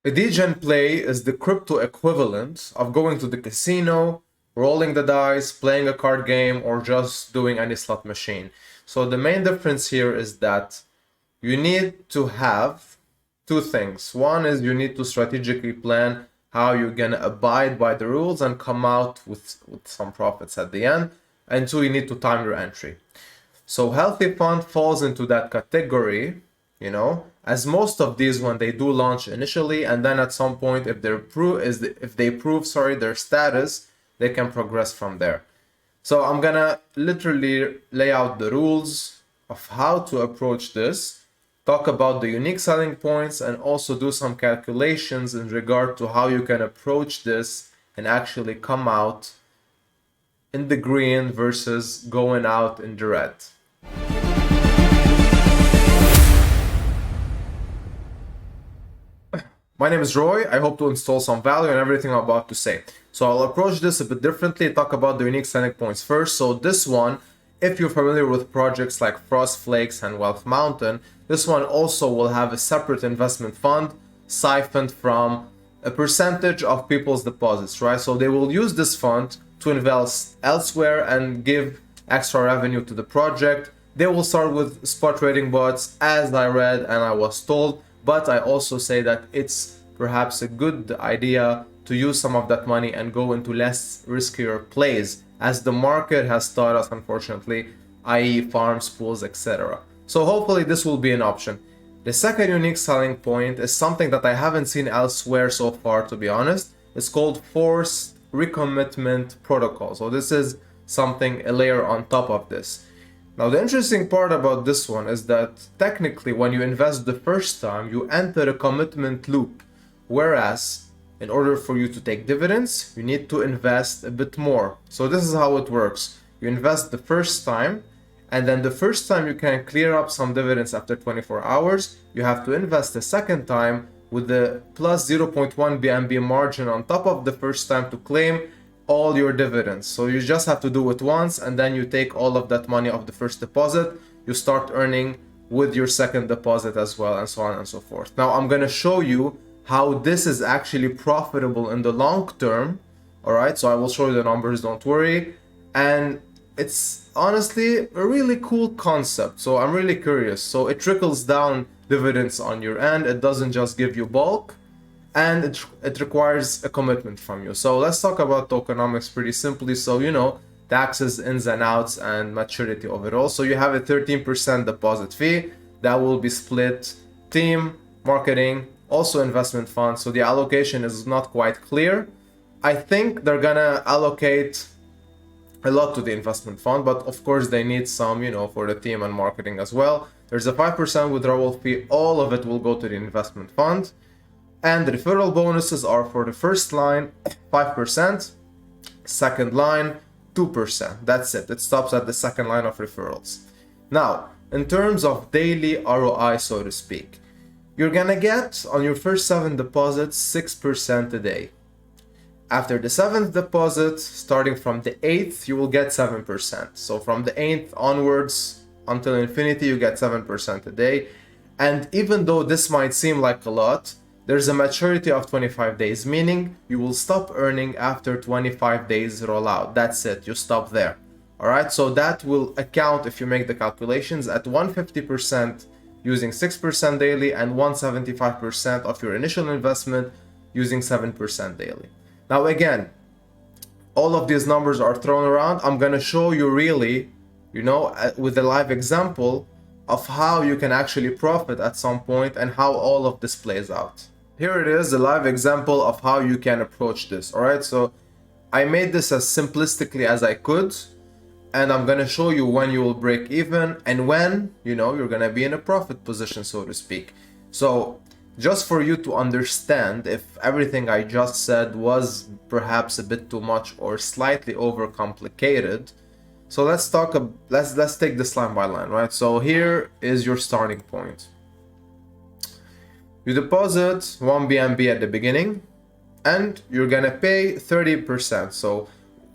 A degen play is the crypto equivalent of going to the casino, rolling the dice, playing a card game, or just doing any slot machine. So the main difference here is that you need to have two things. One is you need to strategically plan how you're gonna abide by the rules and come out with some profits at the end. And two, you need to time your entry. So HealthyFund falls into that category, as most of these when they do launch initially, and then at some point if they prove their status, they can progress from there. So I'm gonna literally lay out the rules of how to approach this, talk about the unique selling points, and also do some calculations in regard to how you can approach this and actually come out in the green versus going out in the red. My name is Roy. I hope to install some value in everything I'm about to say. So I'll approach this a bit differently, talk about the unique selling points first. So this one, if you're familiar with projects like Frost Flakes and Wealth Mountain, this one also will have a separate investment fund siphoned from a percentage of people's deposits, right? So they will use this fund to invest elsewhere and give extra revenue to the project. They will start with spot trading bots, as I read and I was told. But I also say that it's perhaps a good idea to use some of that money and go into less riskier plays, as the market has taught us, unfortunately, i.e. farms, pools, etc. So hopefully this will be an option. The second unique selling point is something that I haven't seen elsewhere so far, to be honest. It's called forced recommitment protocol. So this is something, a layer on top of this. Now, the interesting part about this one is that technically when you invest the first time, you enter a commitment loop. Whereas, in order for you to take dividends, you need to invest a bit more. So this is how it works. You invest the first time, and then the first time you can clear up some dividends after 24 hours. You have to invest a second time with the plus 0.1 BNB margin on top of the first time to claim all your dividends. So you just have to do it once, and then you take all of that money of the first deposit. You start earning with your second deposit as well, and so on and so forth. Now I'm going to show you how this is actually profitable in the long term. All right, so I will show you the numbers, don't worry. And it's honestly a really cool concept, so I'm really curious. So it trickles down dividends on your end. It doesn't just give you bulk, and it requires a commitment from you. So let's talk about tokenomics pretty simply. So taxes, ins and outs, and maturity overall. So you have a 13% deposit fee that will be split team, marketing, also investment fund. So the allocation is not quite clear. I think they're gonna allocate a lot to the investment fund, but of course they need some, for the team and marketing as well. There's a 5% withdrawal fee. All of it will go to the investment fund. And the referral bonuses are for the first line, 5%, second line, 2%. That's it. It stops at the second line of referrals. Now, in terms of daily ROI, so to speak, you're gonna get on your first 7 deposits 6% a day. After the 7th deposit, starting from the 8th, you will get 7%. So from the 8th onwards until infinity, you get 7% a day. And even though this might seem like a lot, there's a maturity of 25 days, meaning you will stop earning after 25 days roll out. That's it, you stop there. All right, so that will account, if you make the calculations, at 150% using 6% daily and 175% of your initial investment using 7% daily. Now again, all of these numbers are thrown around. I'm gonna show you really, with a live example of how you can actually profit at some point and how all of this plays out. Here it is, a live example of how you can approach this. All right, so I made this as simplistically as I could, and I'm gonna show you when you will break even and when, you're gonna be in a profit position, so to speak. So just for you to understand if everything I just said was perhaps a bit too much or slightly overcomplicated, so let's take this line by line, right? So here is your starting point. You deposit 1 BNB at the beginning, and you're gonna pay 30%. So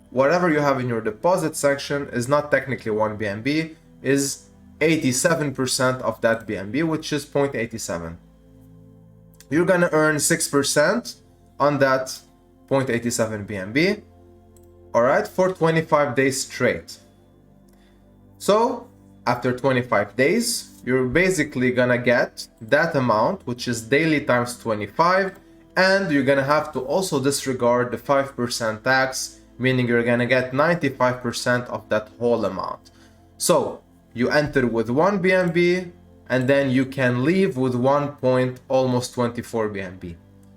whatever you have in your deposit section is not technically 1 BNB, is 87% of that BNB, which is 0.87. you're gonna earn 6% on that 0.87 BNB, all right, for 25 days straight. So after 25 days, you're basically gonna get that amount, which is daily times 25, and you're gonna have to also disregard the 5% tax, meaning you're gonna get 95% of that whole amount. So you enter with 1 BNB, and then you can leave with 1.24 BNB.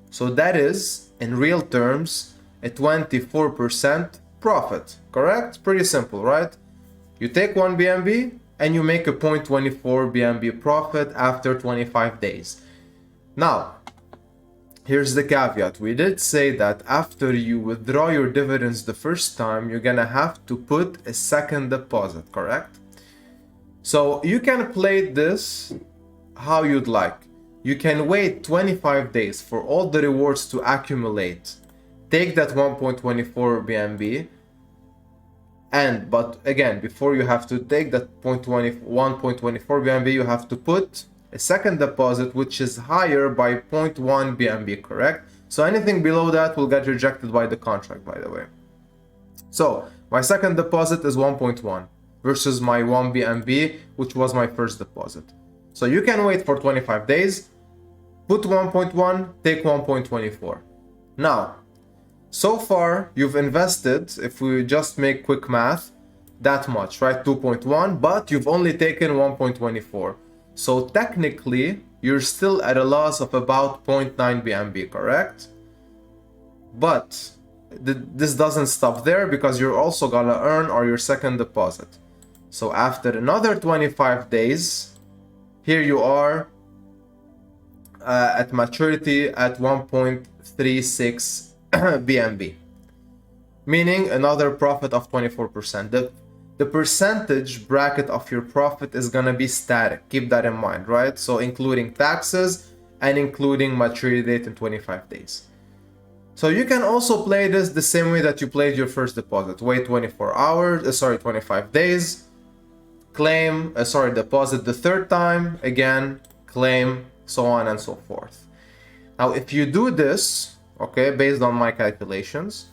So that is, in real terms, a 24% profit, correct? Pretty simple, right? You take 1 BNB and you make a 0.24 BNB profit after 25 days. Now, here's the caveat. We did say that after you withdraw your dividends the first time, you're gonna have to put a second deposit, correct? So you can play this how you'd like. You can wait 25 days for all the rewards to accumulate. Take that 1.24 BNB, but again, before you have to take that 1.24 BNB, you have to put a second deposit which is higher by 0.1 BNB, correct? So anything below that will get rejected by the contract, by the way. So my second deposit is 1.1 versus my 1 BNB, which was my first deposit. So you can wait for 25 days, put 1.1, take 1.24. Now, so far you've invested, if we just make quick math, that much, right? 2.1, but you've only taken 1.24. So technically, you're still at a loss of about 0.9 BNB, correct? But this doesn't stop there, because you're also gonna earn your second deposit. So after another 25 days, here you are at maturity at 1.36 BNB, meaning another profit of 24%. The percentage bracket of your profit is gonna be static. Keep that in mind, right? So including taxes and including maturity date in 25 days. So you can also play this the same way that you played your first deposit. Wait 25 days, claim, deposit the third time, again, claim, so on and so forth. Now, if you do this, okay, based on my calculations,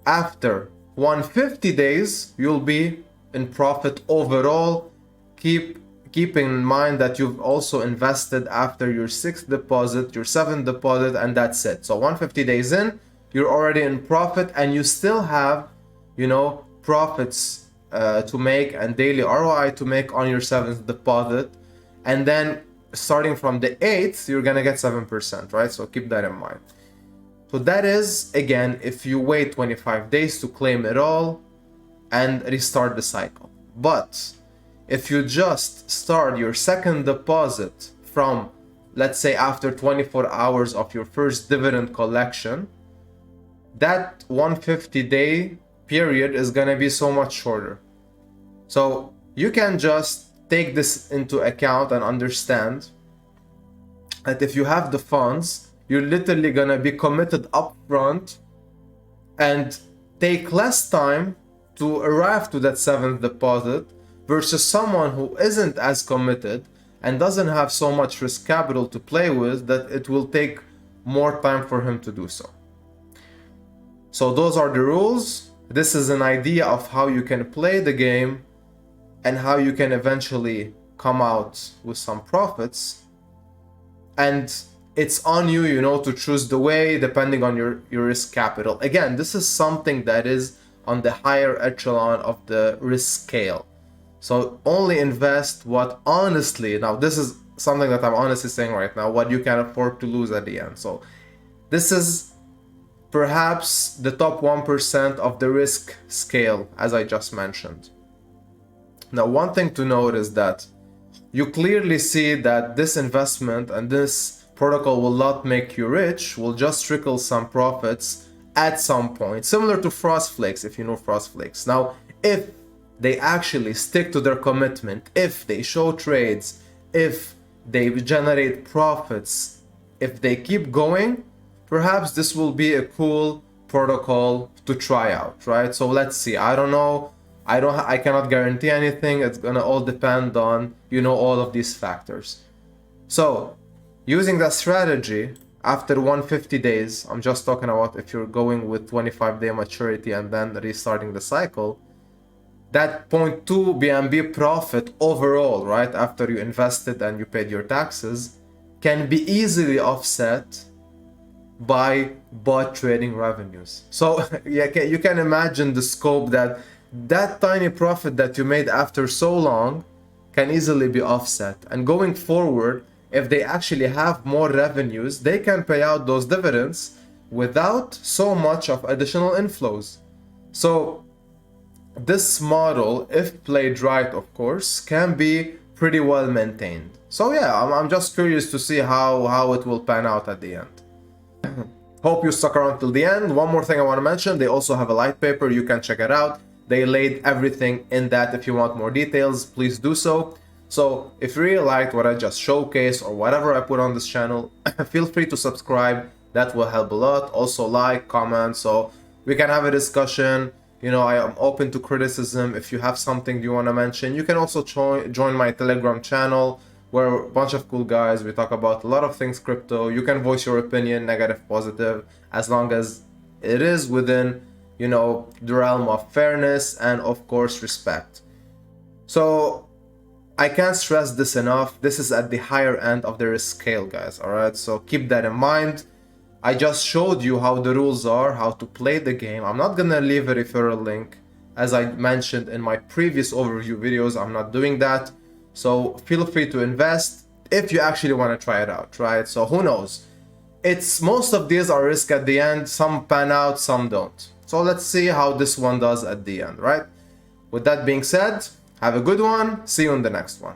after 150 days, you'll be in profit overall. Keeping in mind that you've also invested after your 6th deposit, your 7th deposit, and that's it. So 150 days in, you're already in profit, and you still have, profits to make and daily ROI to make on your 7th deposit. And then starting from the 8th, you're gonna get 7%, right? So keep that in mind. So that is, again, if you wait 25 days to claim it all and restart the cycle. But if you just start your second deposit from, let's say, after 24 hours of your first dividend collection, that 150-day period is gonna be so much shorter. So you can just take this into account and understand that if you have the funds, you're literally gonna be committed upfront and take less time to arrive to that 7th deposit versus someone who isn't as committed and doesn't have so much risk capital to play with, that it will take more time for him to do so. So those are the rules. This is an idea of how you can play the game and how you can eventually come out with some profits. And it's on you, to choose the way depending on your risk capital. Again, this is something that is on the higher echelon of the risk scale. So only invest what honestly, now this is something that I'm honestly saying right now, what you can afford to lose at the end. So this is perhaps the top 1% of the risk scale, as I just mentioned. Now, one thing to note is that you clearly see that this investment and this protocol will not make you rich, will just trickle some profits at some point, similar to Frost Flakes, if you know Frost Flakes. Now, if they actually stick to their commitment, if they show trades, if they generate profits, if they keep going, perhaps this will be a cool protocol to try out, right? So let's see. I don't know. I cannot guarantee anything. It's gonna all depend on, all of these factors. So Using that strategy, after 150 days, I'm just talking about if you're going with 25-day maturity and then restarting the cycle, that 0.2 BNB profit overall, right, after you invested and you paid your taxes, can be easily offset by bot trading revenues. So yeah, you can imagine the scope that tiny profit that you made after so long can easily be offset. And going forward, if they actually have more revenues, they can pay out those dividends without so much of additional inflows. So this model, if played right, of course, can be pretty well maintained. So yeah, I'm just curious to see how it will pan out at the end. Hope you stuck around till the end. One more thing I want to mention, they also have a light paper, you can check it out. They laid everything in that. If you want more details, please do so. So if you really liked what I just showcased or whatever I put on this channel, feel free to subscribe. That will help a lot. Also like, comment, so we can have a discussion. You know, I am open to criticism. If you have something you want to mention, you can also join my Telegram channel, where a bunch of cool guys, we talk about a lot of things crypto. You can voice your opinion, negative, positive, as long as it is within, you know, the realm of fairness and of course respect. So I can't stress this enough. This is at the higher end of the risk scale, guys. All right, so keep that in mind. I just showed you how the rules are, how to play the game. I'm not gonna leave a referral link. As I mentioned in my previous overview videos, I'm not doing that. So feel free to invest if you actually want to try it out, right? So who knows? It's most of these are risk at the end. Some pan out, some don't. So let's see how this one does at the end, right? With that being said, have a good one. See you in the next one.